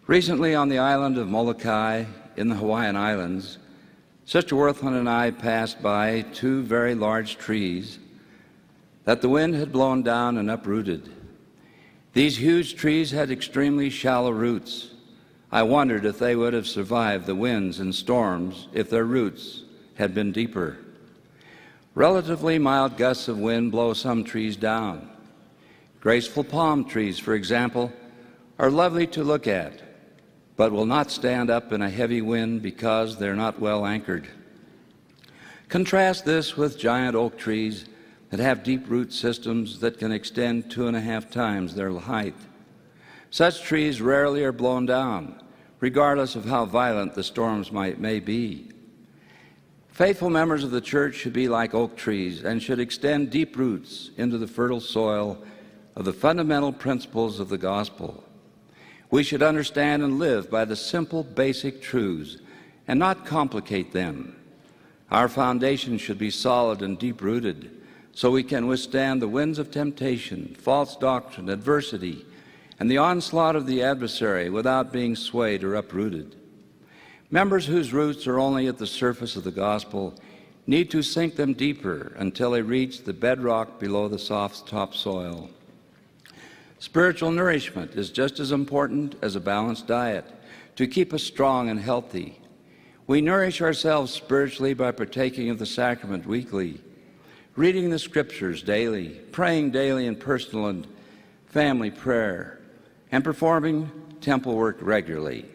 Recently, on the island of Molokai in the Hawaiian Islands, Sister Wirthlin and I passed by two very large trees that the wind had blown down and uprooted. These huge trees had extremely shallow roots. I wondered if they would have survived the winds and storms if their roots had been deeper. Relatively mild gusts of wind blow some trees down. Graceful palm trees, for example, are lovely to look at, but will not stand up in a heavy wind because they're not well anchored. Contrast this with giant oak trees that have deep root systems that can extend 2.5 times their height. Such trees rarely are blown down, regardless of how violent the storms may be. Faithful members of the church should be like oak trees and should extend deep roots into the fertile soil of the fundamental principles of the gospel. We should understand and live by the simple, basic truths and not complicate them. Our foundation should be solid and deep-rooted so we can withstand the winds of temptation, false doctrine, adversity, and the onslaught of the adversary without being swayed or uprooted. Members whose roots are only at the surface of the gospel need to sink them deeper until they reach the bedrock below the soft topsoil. Spiritual nourishment is just as important as a balanced diet to keep us strong and healthy. We nourish ourselves spiritually by partaking of the sacrament weekly, reading the scriptures daily, praying daily in personal and family prayer, and performing temple work regularly.